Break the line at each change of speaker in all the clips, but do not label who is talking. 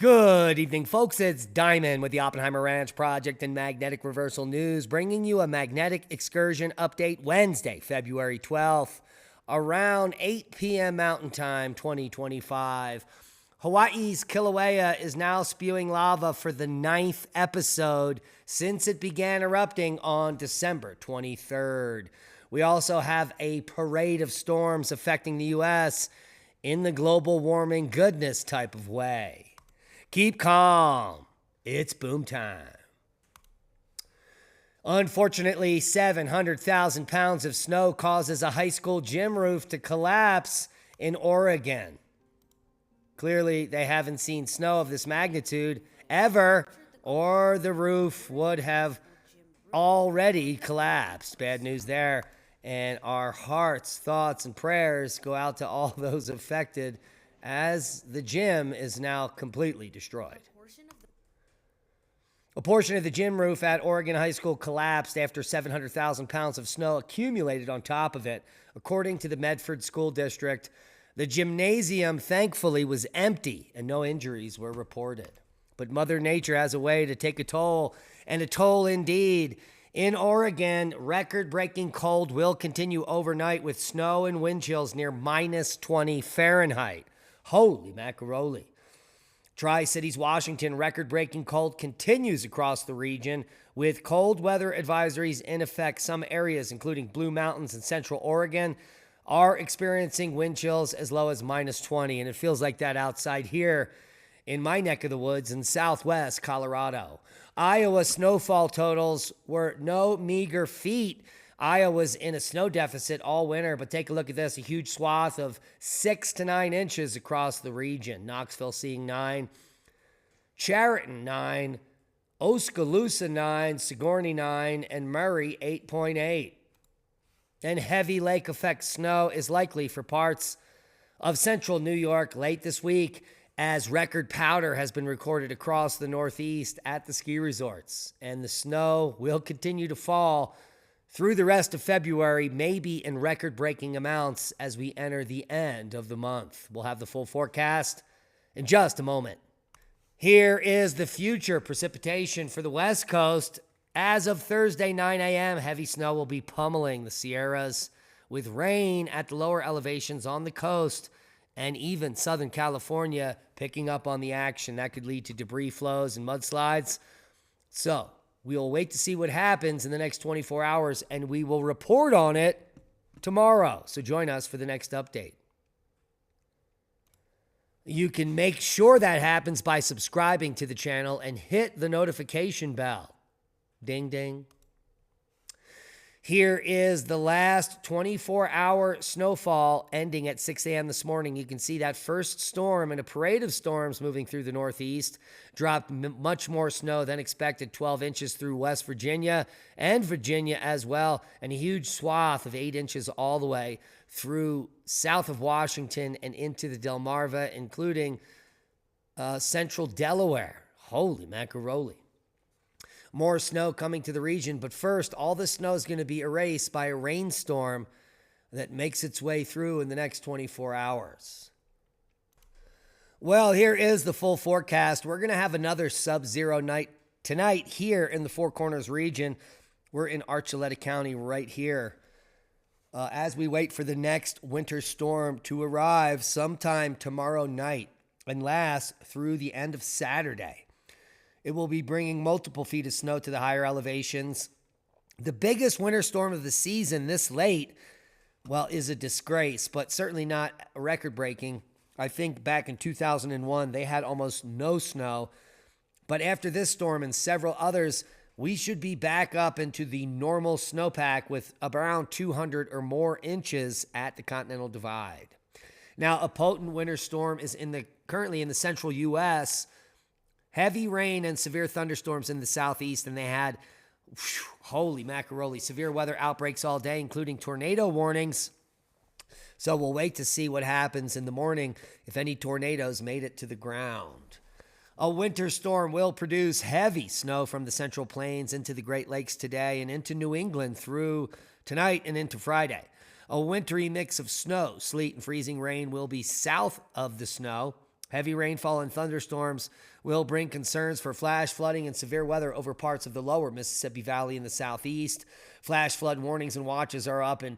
Good evening, folks. It's Diamond with the Oppenheimer Ranch Project and Magnetic Reversal News, bringing you a magnetic excursion update Wednesday, February 12th, around 8 p.m. Mountain Time 2025. Hawaii's Kilauea is now spewing lava for the 9th episode since it began erupting on December 23rd. We also have a parade of storms affecting the U.S. in the global warming goodness type of way. Keep calm. It's boom time. Unfortunately, 700,000 pounds of snow causes a high school gym roof to collapse in Oregon. Clearly, they haven't seen snow of this magnitude ever, or the roof would have already collapsed. Bad news there. And our hearts, thoughts, and prayers go out to all those affected as the gym is now completely destroyed. A portion of the gym roof at Oregon High School collapsed after 700,000 pounds of snow accumulated on top of it. According to the Medford School District, the gymnasium thankfully was empty and no injuries were reported. But Mother Nature has a way to take a toll, and a toll indeed. In Oregon, record-breaking cold will continue overnight with snow and wind chills near minus 20 Fahrenheit. Holy macaroni. Tri-Cities, Washington, record-breaking cold continues across the region with cold weather advisories in effect. Some areas, including Blue Mountains and Central Oregon, are experiencing wind chills as low as minus 20, and it feels like that outside here in my neck of the woods in southwest Colorado. Iowa snowfall totals were no meager feat. Iowa's in a snow deficit all winter, but take a look at this, a huge swath of 6 to 9 inches across the region. Knoxville seeing 9, Chariton 9, Oskaloosa 9, Sigourney 9, and Murray 8.8. And heavy lake effect snow is likely for parts of central New York late this week, as record powder has been recorded across the Northeast at the ski resorts. And the snow will continue to fall through the rest of February, maybe in record-breaking amounts as we enter the end of the month. We'll have the full forecast in just a moment. Here is the future precipitation for the West Coast. As of Thursday, 9 a.m., heavy snow will be pummeling the Sierras, with rain at the lower elevations on the coast and even Southern California picking up on the action. That could lead to debris flows and mudslides. So we'll wait to see what happens in the next 24 hours, and we will report on it tomorrow. So join us for the next update. You can make sure that happens by subscribing to the channel and hit the notification bell. Ding, ding. Here is the last 24-hour snowfall ending at 6 a.m. this morning. You can see that first storm and a parade of storms moving through the Northeast dropped much more snow than expected, 12 inches through West Virginia and Virginia as well, and a huge swath of 8 inches all the way through south of Washington and into the Delmarva, including central Delaware. Holy macaroni. More snow coming to the region, but first, all the snow is going to be erased by a rainstorm that makes its way through in the next 24 hours. Well, here is the full forecast. We're going to have another sub-zero night tonight here in the Four Corners region. We're in Archuleta County right here as we wait for the next winter storm to arrive sometime tomorrow night and last through the end of Saturday. It will be bringing multiple feet of snow to the higher elevations. The biggest winter storm of the season this late, well, is a disgrace, but certainly not record-breaking. I think back in 2001, they had almost no snow. But after this storm and several others, we should be back up into the normal snowpack with around 200 or more inches at the Continental Divide. Now, a potent winter storm is currently in the central U.S., heavy rain and severe thunderstorms in the southeast, and they had, holy macaroni, severe weather outbreaks all day, including tornado warnings. So we'll wait to see what happens in the morning if any tornadoes made it to the ground. A winter storm will produce heavy snow from the Central Plains into the Great Lakes today and into New England through tonight and into Friday. A wintry mix of snow, sleet, and freezing rain will be south of the snow Heavy rainfall and thunderstorms will bring concerns for flash flooding and severe weather over parts of the lower Mississippi Valley in the southeast. Flash flood warnings and watches are up in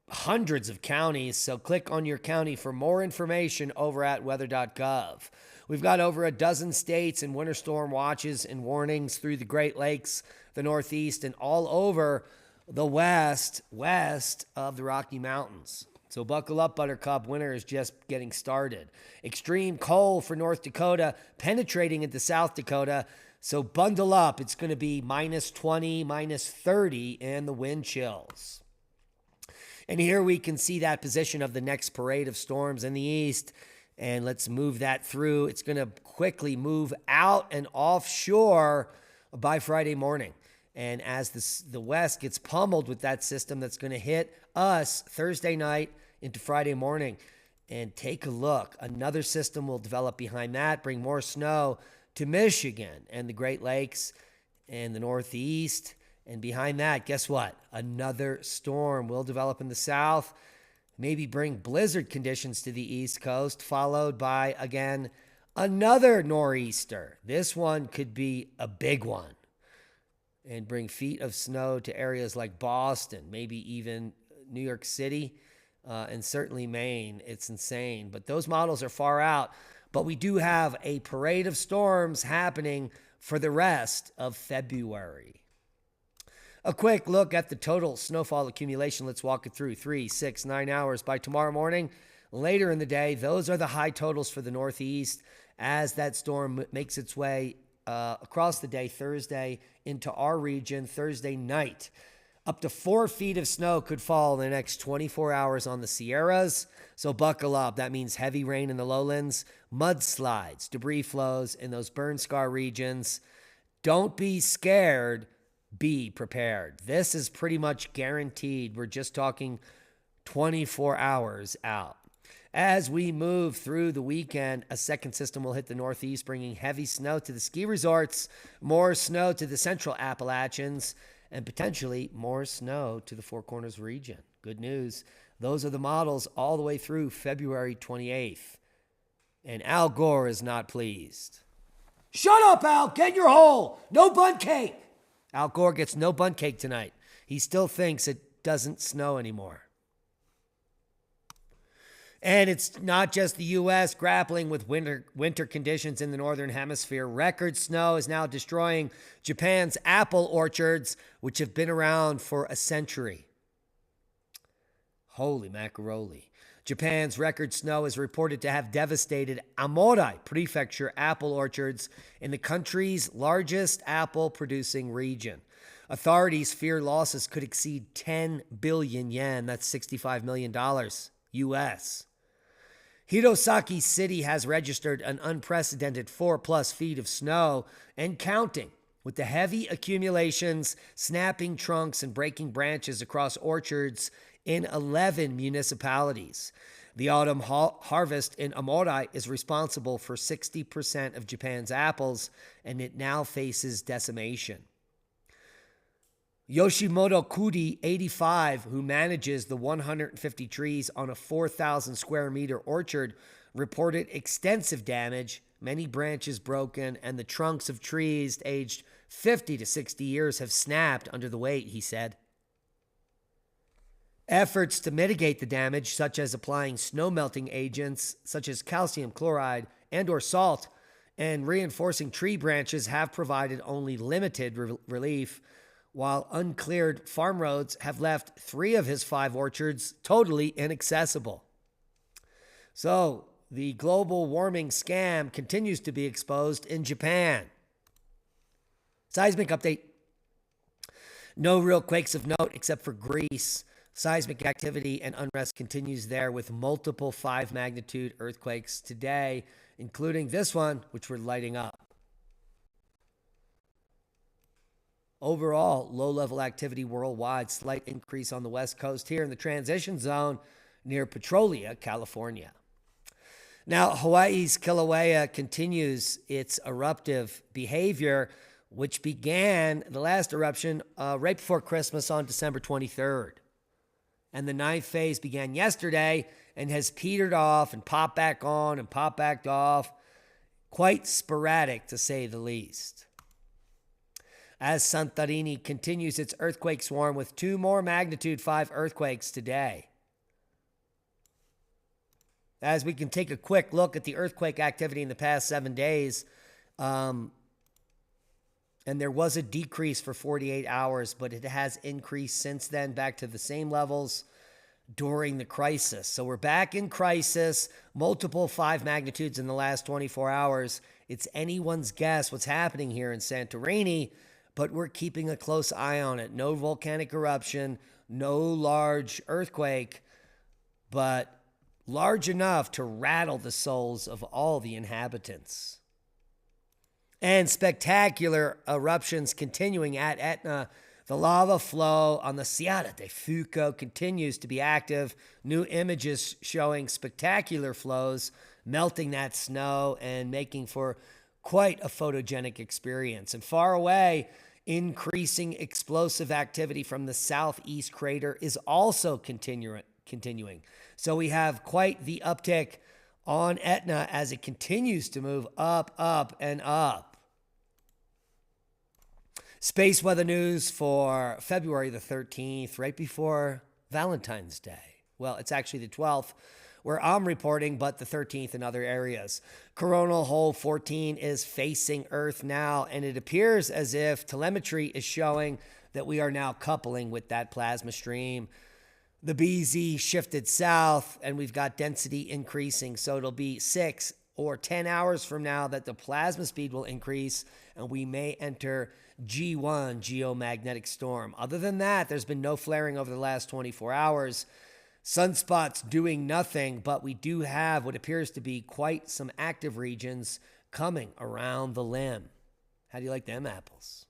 hundreds of counties, so click on your county for more information over at weather.gov. We've got over a dozen states in winter storm watches and warnings through the Great Lakes, the Northeast, and all over the west of the Rocky Mountains. So buckle up, Buttercup. Winter is just getting started. Extreme cold for North Dakota, penetrating into South Dakota. So bundle up. It's going to be minus 20, minus 30, and the wind chills. And here we can see that position of the next parade of storms in the east. And let's move that through. It's going to quickly move out and offshore by Friday morning. And as the west gets pummeled with that system, that's going to hit us Thursday night into Friday morning. And take a look. Another system will develop behind that, bring more snow to Michigan and the Great Lakes and the Northeast. And behind that, guess what? Another storm will develop in the south, maybe bring blizzard conditions to the East Coast, followed by, again, another nor'easter. This one could be a big one and bring feet of snow to areas like Boston, maybe even New York City, and certainly Maine. It's insane. But those models are far out. But we do have a parade of storms happening for the rest of February. A quick look at the total snowfall accumulation. Let's walk it through. 3, 6, 9 hours by tomorrow morning. Later in the day, those are the high totals for the Northeast as that storm makes its way across the day Thursday into our region Thursday night. Up to 4 feet of snow could fall in the next 24 hours on the Sierras. So buckle up. That means heavy rain in the lowlands, mudslides, debris flows in those burn scar regions. Don't be scared. Be prepared. This is pretty much guaranteed. We're just talking 24 hours out. As we move through the weekend, a second system will hit the Northeast, bringing heavy snow to the ski resorts, more snow to the central Appalachians, and potentially more snow to the Four Corners region. Good news. Those are the models all the way through February 28th. And Al Gore is not pleased. Shut up, Al. Get in your hole. No bun cake. Al Gore gets no bun cake tonight. He still thinks it doesn't snow anymore. And it's not just the U.S. grappling with winter conditions in the northern hemisphere. Record snow is now destroying Japan's apple orchards, which have been around for a century. Holy macaroni. Japan's record snow is reported to have devastated Aomori Prefecture apple orchards in the country's largest apple-producing region. Authorities fear losses could exceed 10 billion yen. That's $65 million U.S. Hirosaki City has registered an unprecedented 4+ feet of snow and counting, with the heavy accumulations snapping trunks and breaking branches across orchards in 11 municipalities. The autumn harvest in Aomori is responsible for 60% of Japan's apples, and it now faces decimation. Yoshimoto Kudi, 85, who manages the 150 trees on a 4,000 square meter orchard, reported extensive damage, many branches broken, and the trunks of trees aged 50 to 60 years have snapped under the weight, he said. Efforts to mitigate the damage, such as applying snow-melting agents such as calcium chloride and or salt, and reinforcing tree branches have provided only limited relief, while uncleared farm roads have left 3 of his 5 orchards totally inaccessible. So, the global warming scam continues to be exposed in Japan. Seismic update. No real quakes of note except for Greece. Seismic activity and unrest continues there with multiple 5-magnitude earthquakes today, including this one, which we're lighting up. Overall, low-level activity worldwide, slight increase on the West Coast here in the transition zone near Petrolia, California. Now, Hawaii's Kilauea continues its eruptive behavior, which began the last eruption right before Christmas on December 23rd. And the 9th phase began yesterday and has petered off and popped back on and popped back off. Quite sporadic, to say the least. As Santorini continues its earthquake swarm with 2 more magnitude 5 earthquakes today. As we can take a quick look at the earthquake activity in the past 7 days, and there was a decrease for 48 hours, but it has increased since then back to the same levels during the crisis. So we're back in crisis, multiple 5 magnitudes in the last 24 hours. It's anyone's guess what's happening here in Santorini, but we're keeping a close eye on it. No volcanic eruption, no large earthquake, but large enough to rattle the souls of all the inhabitants. And spectacular eruptions continuing at Etna. The lava flow on the Sierra de Fuco continues to be active. New images showing spectacular flows, melting that snow and making for quite a photogenic experience. And far away, increasing explosive activity from the southeast crater is also continuing. So we have quite the uptick on Etna as it continues to move up, up, and up. Space weather news for February the 13th, right before Valentine's Day. Well, it's actually the 12th where I'm reporting, but the 13th in other areas. Coronal hole 14 is facing Earth now, and it appears as if telemetry is showing that we are now coupling with that plasma stream. The BZ shifted south, and we've got density increasing, so it'll be 6 or 10 hours from now that the plasma speed will increase, and we may enter G1, geomagnetic storm. Other than that, there's been no flaring over the last 24 hours. Sunspots doing nothing, but we do have what appears to be quite some active regions coming around the limb. How do you like them apples?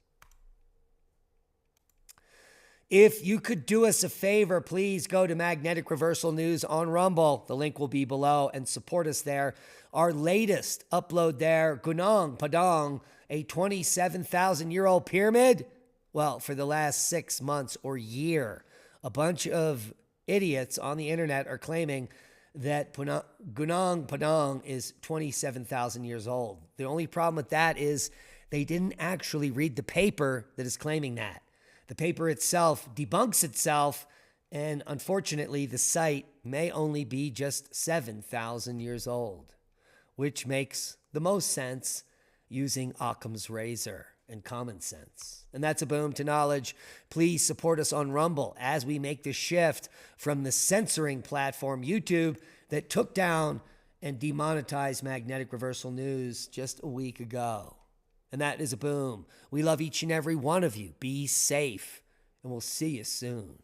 If you could do us a favor, please go to Magnetic Reversal News on Rumble. The link will be below, and support us there. Our latest upload there, Gunung Padang, a 27,000-year-old pyramid. Well, for the last 6 months or year, a bunch of idiots on the internet are claiming that Gunung Padang is 27,000 years old. The only problem with that is they didn't actually read the paper that is claiming that. The paper itself debunks itself, and unfortunately, the site may only be just 7,000 years old, which makes the most sense using Occam's razor and common sense. And that's a boom to knowledge. Please support us on Rumble as we make the shift from the censoring platform YouTube that took down and demonetized Magnetic Reversal News just a week ago. And that is a boom. We love each and every one of you. Be safe, and we'll see you soon.